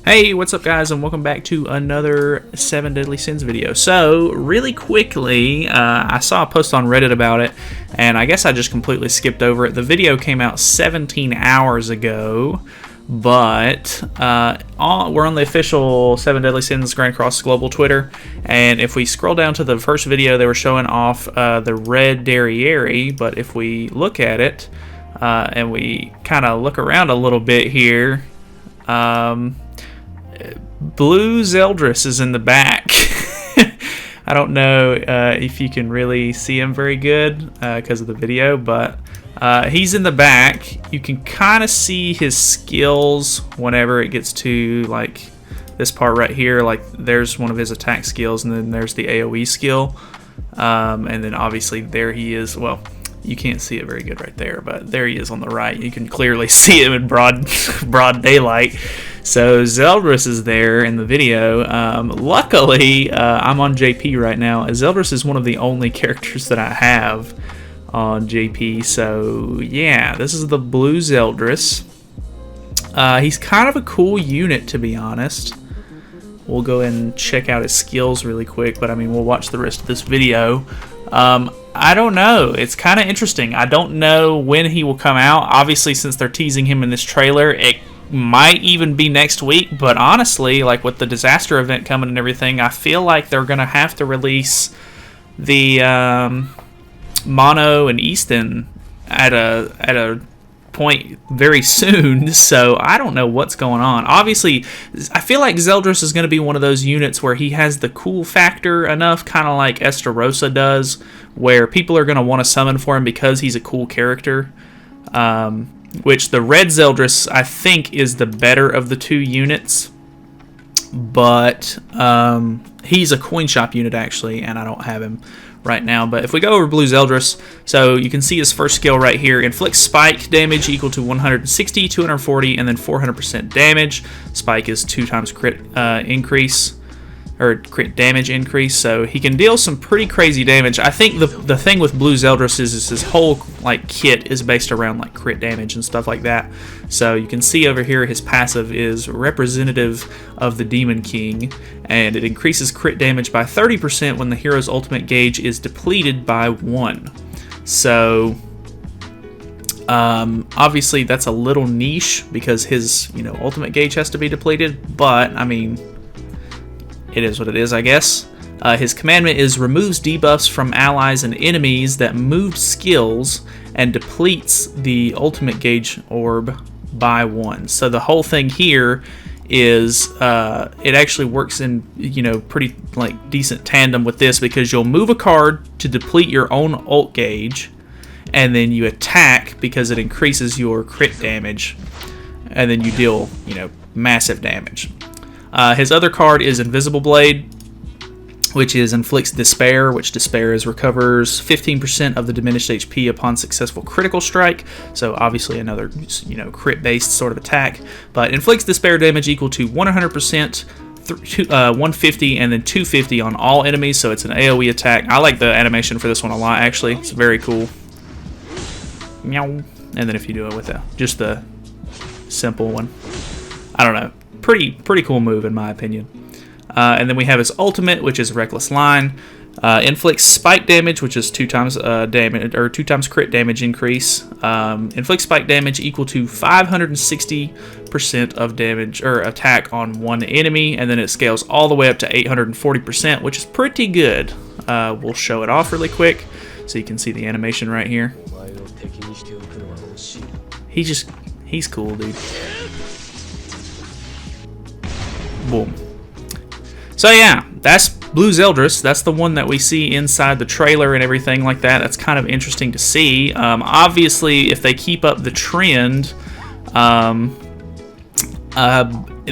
Hey, what's up guys, and welcome back to another 7 Deadly Sins video. So, really quickly, I saw a post on Reddit about it, and I guess I just completely skipped over it. The video came out 17 hours ago, but we're on the official 7 Deadly Sins Grand Cross Global Twitter, and if we scroll down to the first video, they were showing off the red Derriere, but if we look at it, and we kind of look around a little bit here, Blue Zeldris is in the back. I don't know if you can really see him very good because of the video, but he's in the back. You can kind of see his skills whenever it gets to like this part right here. Like there's one of his attack skills, and then there's the AoE skill, and then obviously there he is. Well, you can't see it very good right there, but there he is on the right. You can clearly see him in broad daylight. So Zeldris is there in the video. Luckily, I'm on JP right now. Zeldris is one of the only characters that I have on JP. So yeah, this is the Blue Zeldris. He's kind of a cool unit, to be honest. We'll go and check out his skills really quick, but I mean, we'll watch the rest of this video. I don't know. It's kind of interesting. I don't know when he will come out. Obviously, since they're teasing him in this trailer, it might even be next week. But honestly, like with the disaster event coming and everything, I feel like they're going to have to release the Mono and Easton at a point very soon, so I don't know what's going on. Obviously, I feel like Zeldris is going to be one of those units where he has the cool factor enough, kind of like Estarossa does, where people are going to want to summon for him because he's a cool character. Which the red Zeldris, I think, is the better of the two units, but he's a coin shop unit actually, and I don't have him right now. But if we go over Blue Zeldris, so you can see his first skill right here: inflicts spike damage equal to 160, 240, and then 400% damage. Spike is 2 times crit increase, or crit damage increase, so he can deal some pretty crazy damage. I think the thing with Blue Zeldris is his whole like kit is based around like crit damage and stuff like that. So you can see over here his passive is representative of the Demon King, and it increases crit damage by 30% when the hero's ultimate gauge is depleted by 1. So obviously that's a little niche because his ultimate gauge has to be depleted, but I mean, it is what it is, I guess. His commandment is removes debuffs from allies and enemies that moved skills and depletes the ultimate gauge orb by 1. So the whole thing here is it actually works in pretty like decent tandem with this, because you'll move a card to deplete your own ult gauge, and then you attack because it increases your crit damage, and then you deal massive damage. His other card is Invisible Blade, which is inflicts despair, which despair is recovers 15% of the diminished HP upon successful critical strike. So obviously another crit based sort of attack, but inflicts despair damage equal to 100%, 150, and then 250 on all enemies. So it's an AoE attack. I like the animation for this one a lot, actually. It's very cool. Meow. And then if you do it with just the simple one, I don't know. Pretty cool move in my opinion. And then we have his ultimate, which is Reckless Line. Inflicts spike damage, which is 2 times damage, or 2 times crit damage increase. Inflicts spike damage equal to 560% of damage or attack on one enemy, and then it scales all the way up to 840%, which is pretty good. We'll show it off really quick so you can see the animation right here. He's cool, dude. Boom. So yeah, that's Blue Zeldris. That's the one that we see inside the trailer and everything like that. That's kind of interesting to see. Obviously, if they keep up the trend,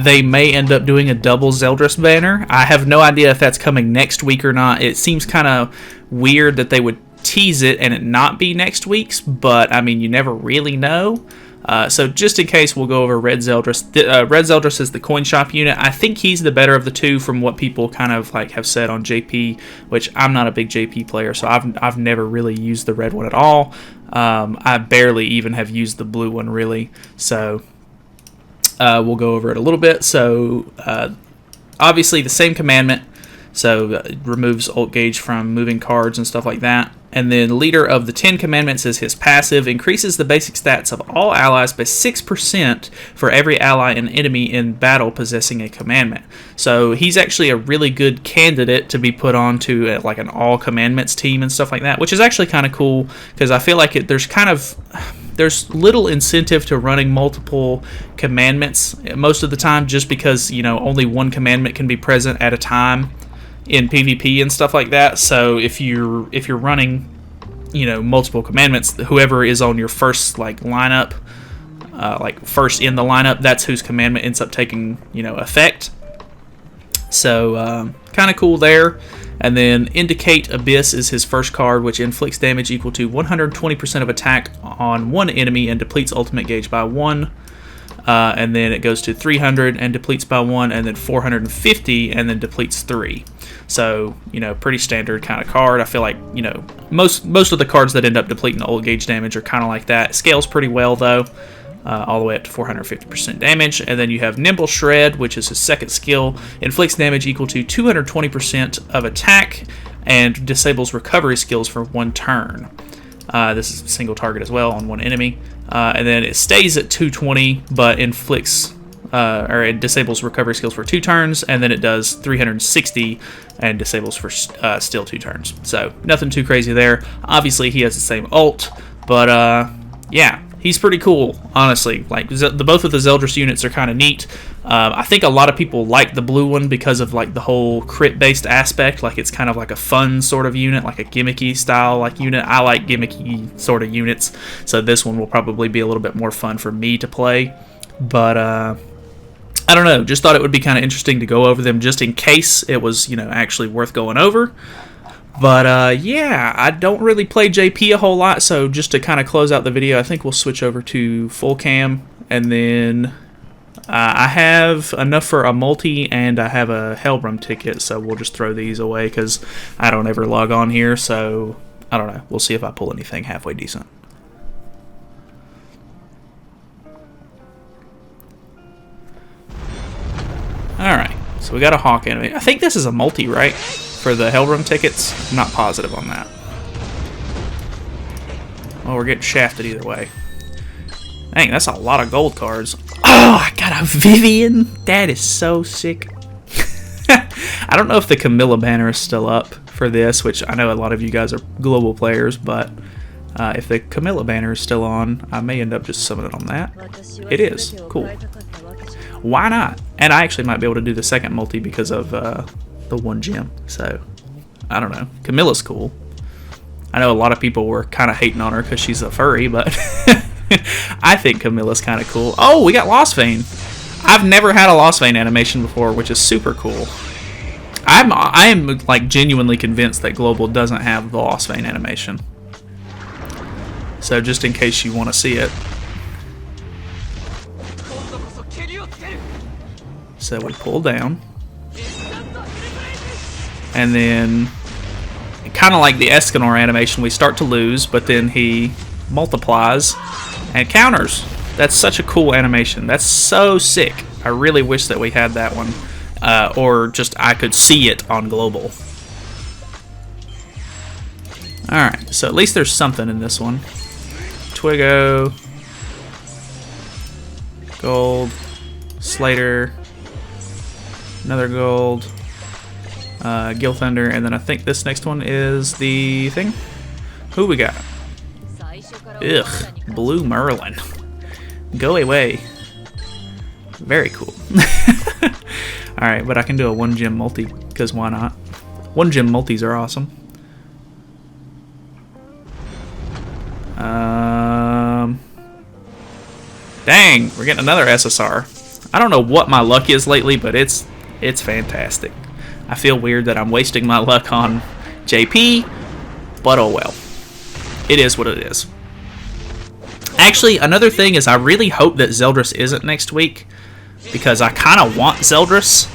they may end up doing a double Zeldris banner. I have no idea if that's coming next week or not. It seems kind of weird that they would tease it and it not be next week's, but I mean, you never really know. So just in case, we'll go over Red Zeldris. Red Zeldris is the coin shop unit. I think he's the better of the two from what people kind of like have said on JP, which I'm not a big JP player, so I've never really used the red one at all. I barely even have used the blue one really. So We'll go over it a little bit. So, obviously the same commandment. So, it removes ult gauge from moving cards and stuff like that. And then Leader of the 10 Commandments is his passive. Increases the basic stats of all allies by 6% for every ally and enemy in battle possessing a commandment. So he's actually a really good candidate to be put onto like an all commandments team and stuff like that, which is actually kind of cool because I feel like there's little incentive to running multiple commandments most of the time, just because, you know, only one commandment can be present at a time in PvP and stuff like that. So if you're running, you know, multiple commandments, whoever is on your first lineup, first in the lineup, that's whose commandment ends up taking, you know, effect. So kind of cool there. And then Indicate Abyss is his first card, which inflicts damage equal to 120% of attack on one enemy and depletes ultimate gauge by 1. And then it goes to 300 and depletes by 1, and then 450 and then depletes 3. So, you know, pretty standard kind of card. I feel like, you know, most of the cards that end up depleting the ult gauge damage are kind of like that. It scales pretty well though, all the way up to 450% damage. And then you have Nimble Shred, which is his second skill, inflicts damage equal to 220% of attack and disables recovery skills for 1 turn. This is a single target as well on one enemy. And then it stays at 220, but inflicts, or it disables recovery skills for 2 turns, and then it does 360 and disables for still 2 turns. So nothing too crazy there. Obviously, he has the same ult, but yeah, he's pretty cool, honestly. Like, both of the Zeldris units are kind of neat. I think a lot of people like the blue one because of like the whole crit-based aspect. Like, it's kind of like a fun sort of unit, like a gimmicky style like unit. I like gimmicky sort of units, so this one will probably be a little bit more fun for me to play. But I don't know, just thought it would be kind of interesting to go over them just in case it was, you know, actually worth going over. But yeah, I don't really play JP a whole lot, so just to kind of close out the video, I think we'll switch over to full cam, and then I have enough for a multi, and I have a Hellbrum ticket, so we'll just throw these away because I don't ever log on here, so I don't know. We'll see if I pull anything halfway decent. Alright, so we got a Hawk enemy. I think this is a multi, right? For the Hellbrum tickets? I'm not positive on that. Well, we're getting shafted either way. Dang, that's a lot of gold cards. Oh, I got a Vivian! That is so sick. I don't know if the Camilla banner is still up for this, which I know a lot of you guys are global players, but if the Camilla banner is still on, I may end up just summoning on that. It is. Cool. Why not? And I actually might be able to do the second multi because of the 1 gem. So, I don't know. Camilla's cool. I know a lot of people were kind of hating on her because she's a furry, but I think Camilla's kind of cool. Oh, we got Lost Vein. I've never had a Lost Vein animation before, which is super cool. I am like genuinely convinced that Global doesn't have the Lost Vein animation. So just in case you want to see it. So we pull down. And then, kind of like the Escanor animation, we start to lose, but then he multiplies and counters. That's such a cool animation. That's so sick. I really wish that we had that one. Or just I could see it on Global. Alright, so at least there's something in this one. Twigo. Gold. Slater. Another gold. Gil Thunder, and then I think this next one is the thing. Who we got? Ugh, Blue Merlin. Go away. Very cool. Alright, but I can do a 1 gem multi, because why not? 1 gem multis are awesome. Dang, we're getting another SSR. I don't know what my luck is lately, but it's fantastic. I feel weird that I'm wasting my luck on JP, but oh well. It is what it is. Actually, another thing is I really hope that Zeldris isn't next week, because I kind of want Zeldris,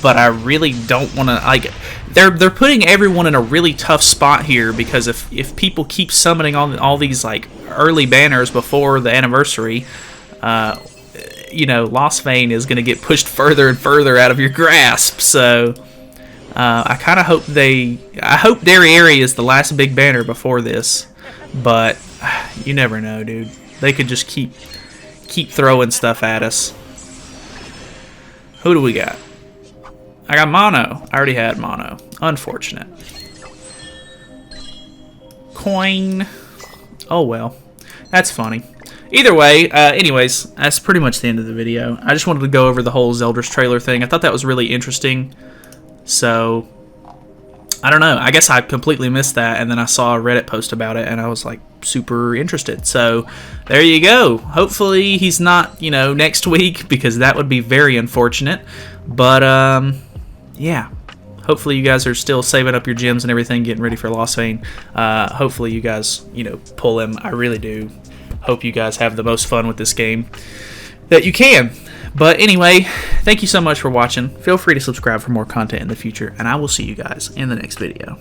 but I really don't want to, like, they're putting everyone in a really tough spot here, because if people keep summoning all these like early banners before the anniversary, you know, Lost Vein is going to get pushed further and further out of your grasp. So I kind of hope I hope Derriere is the last big banner before this, but you never know, dude. They could just keep throwing stuff at us. Who do we got? I got Mono. I already had Mono. Unfortunate. Coin. Oh well. That's funny. Either way, anyways, that's pretty much the end of the video. I just wanted to go over the whole Zeldris trailer thing. I thought that was really interesting. So, I don't know. I guess I completely missed that, and then I saw a Reddit post about it, and I was like super interested. So, there you go. Hopefully he's not, you know, next week, because that would be very unfortunate. But, yeah. Hopefully you guys are still saving up your gems and everything, getting ready for Lost Vein. Hopefully you guys, you know, pull him. I really do hope you guys have the most fun with this game that you can. But anyway, thank you so much for watching. Feel free to subscribe for more content in the future, and I will see you guys in the next video.